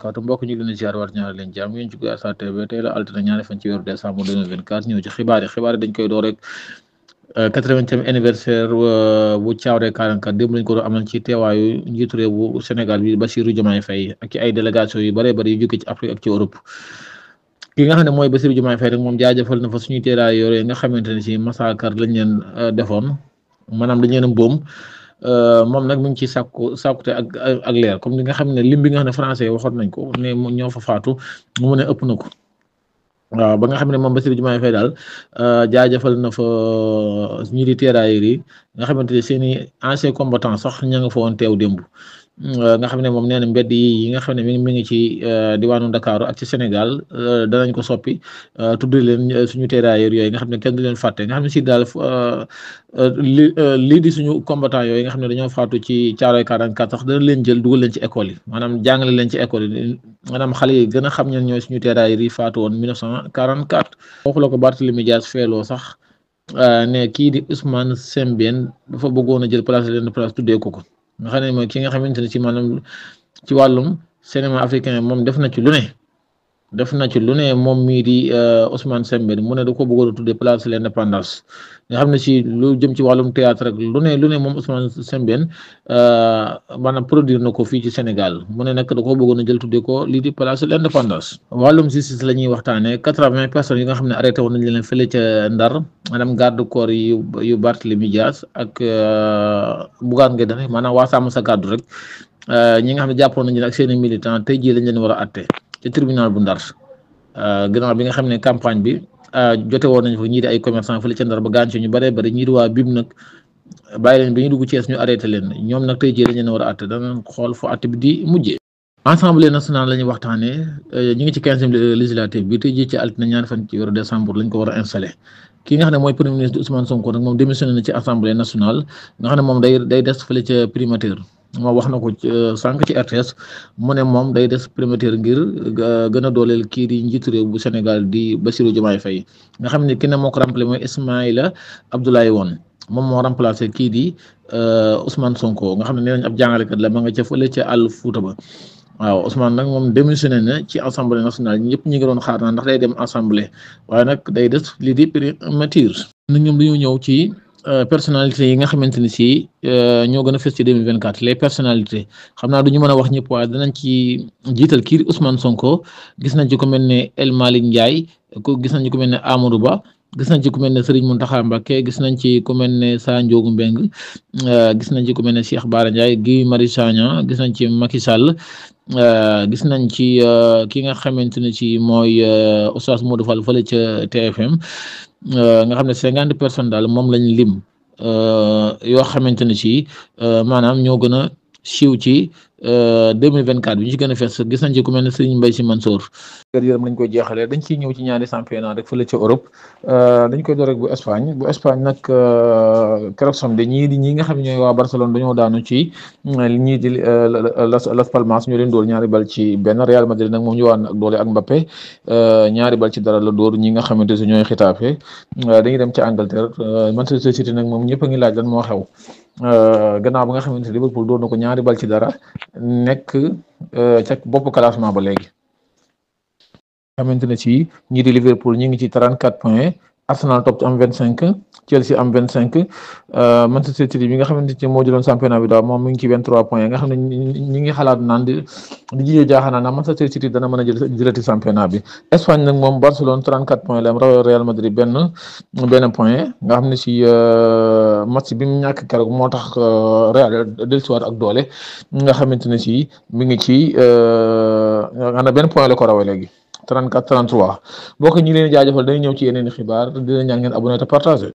barakaatu mbokk ñu ngi leen di ziar war ñaar leen jàmm yéen ci Guyaar TV tey la altine ñaari fan ci weeru décembre 2024 ñëw ci xibaar yi dañ koy door rek 80e anniversaire bu Thiaroye 44 démb lañ ko doon amal ci teewaayu njiitu réew bu Sénégal bi Bassirou Diomaye Faye ak ci ay délégation yu bëree bëri yu jóge ci Afrique ak ci Europe ki nga xam ne mooy Bassirou Diomaye Faye rek moom jaajëfal na fa suñuy teeraay yore nga xamante ne si massacre lañ leen defoon maanaam dañ leen a boom moom nag mi ngi ci sàkkute ak leer comme li nga xam ne lim bi nga xam ne français waxoon nañ ko ne ñoo fa faatu mu ne ëpp na ko waaw ba nga xam ne moom Bassirou Diomaye Faye daal jaajëfal na fa ñi di tirailleurs yi nga xamante ne seen i anciens combattants sax ña nga fa woon teew démb nga xam ne moom nee na mbedd yi nga xam ne mi ngi ci diwaanu Dakar ak ci Sénégal danañ ko soppi tudd leen suñu tirailleurs yooyu nga xam ne kenn du leen fàtte nga xam ne si daal lii di suñu combattant yooyu nga xam ne dañoo faatu ci Thiaroye 44 sax dana leen jël dugal leen ci école yi maanaam jàngale leen ci école yi maanaam xale yi gën a xam ñan ñooy suñu tirailleurs yi faatu woon 1944 foofu la ko Barthélémy Dias feeloo sax ne kii di Ousmane Sembène dafa bëggoon a jël place tuddee ko nga xam ne mooy ki nga xamante ne ci maanaam ci wàllum cinéma africain moom def na ci lu ne moom mii di Ousmane Sembène mu ne da ko bëggoon a tuddee place de l'indépendance nga xam ne ci lu jëm ci wàllum théâtre rek lu ne moom Ousmane Sembène maanaam produire na ko fii ci Sénégal mu ne nag da ko bëggoon a jël tuddee ko lii di place de l'indépendance. wàllum justice la ñuy waxtaanee 80 personnes yi nga xam ne arrêté woon nañ leen fële ca Ndar maanaam garde corps yu Barthélémy Dias ak Bougane Gueye Dany maanaam waa sàmm sa kàddu rek ñi nga xam ne jàppoon nañu ak seen i militants tey jii lañ leen war a àtte ci tribunal bu Ndar gannaaw bi nga xam ne campagne bi jote woon nañ fa ñii di ay commerçant fële ca Ndar ba gaañ ci ñu bëree bëri ñii di waa BIM nag bàyyi leen bi ñu dugg Thiès ñu arrêté leen ñoom nag tey jii lañ leen war a àtte danañ xool fu àtte bi di mujjee. Assemblée nationale la ñuy waxtaanee ñu ngi ci 15e législative bi tey jii ci altine ñaari fan ci weeru décembre lañ ko war a installé ki nga xam ne mooy premier ministre Ousmane Sonko nag moom démissionné na ci assemblée nationale nga xam ne moom day des fële ca primature moom wax na ko sànq ci RTS mu ne moom day des primature ngir gën a dooleel kii di njiitu réew bu Sénégal di Bassirou Diomaye Faye nga xam ne ki ne moo ko remplacé mooy Ismaïla Abdoulaye Wane moom moo remplacé kii di Ousmane Sonko nga xam ne nee nañ ab jàngalekat la ma nga ca fële ca àll Fuuta ba waaw Ousmane nag moom démissionné na ci assemblée nationale ñëpp ñi ngi doon xaar naa ndax day dem assemblée waaye nag day des lii di primature nag ñoom dañoo ñëw ci personnalité yi nga xamante ni si ñoo gën a fës ci 2024 les personnalités xam naa du ñu mën a wax ñëpp waaye danañ ci jiital kii Ousmane Sonko gis nañ ci ku mel ne El Malick Ndiaye gis nañ ci ku mel ne Amadou Ba gis nañ ci ku mel ne Serigne Mountakha Mbacké gis nañ ci ku mel ne Sa Ndiogou Mbengue gis nañ ci ku mel ne Cheikh Bara Ndiaye Guy Marius Sagna gis nañ ci Macky Sall gis nañ ci ki nga xamante ne ci mooy Oustaz Modou Fall fële ca TFM nga xam ne 50 personnes daal moom lañ lim yoo xamante ne ci maanaam ñoo gën a siiw ci 2024 bi ñu ci gën a fees gis nañ ci ku mel ne Serigne Mbaye Sy Mansour yërëm lañ koy jeexalee dañ ciy ñëw ci ñaari championnat rek fële ca Europe dañ koy door rek bu Espagne nag keroog samedi ñi nga xam ne ñooy waa Barcelone dañoo daanu ci ñii di Las Palmas ñoo leen dóor ñaari bal ci benn Real Madrid nag moom ñu waan ak doole ak Mbappé ñaari bal ci dara la dóor ñi nga xamante ne ñooy Xetafe dañuy dem ci Angleterre Manchester City nag moom ñëpp a ngi laaj lan moo xew gannaaw ba nga xamante ne Liverpool dóor na ko ñaari bal ci dara nekk ca bopp classement ba léegi xamante ne ci ñii di Liverpool ñi ngi ci 34 points Arsenal topp ci am 25 Chelsea am 25 Manchester City bi nga xamante ne moo jëloon championnat bi daal moom mi ngi ci 23 points nga xam ne ñi ngi xalaat naan di jiyee jaaxanaa naa Manchester City dana mën a jëlati championnat bi Espagne nag moom Barcelone 34 points la am raw Real Madrid benn point nga xam ne ci match bi mu ñàkk keroog moo tax Real dellusiwaat ak doole nga xamante ne ci mi ngi ci ana benn point la ko rawee léegi 34 33 boo ko ñu leen jaajëfal dañuy ñëw ci yeneen i xibaar di leen ñaan ngeen abonné te partagé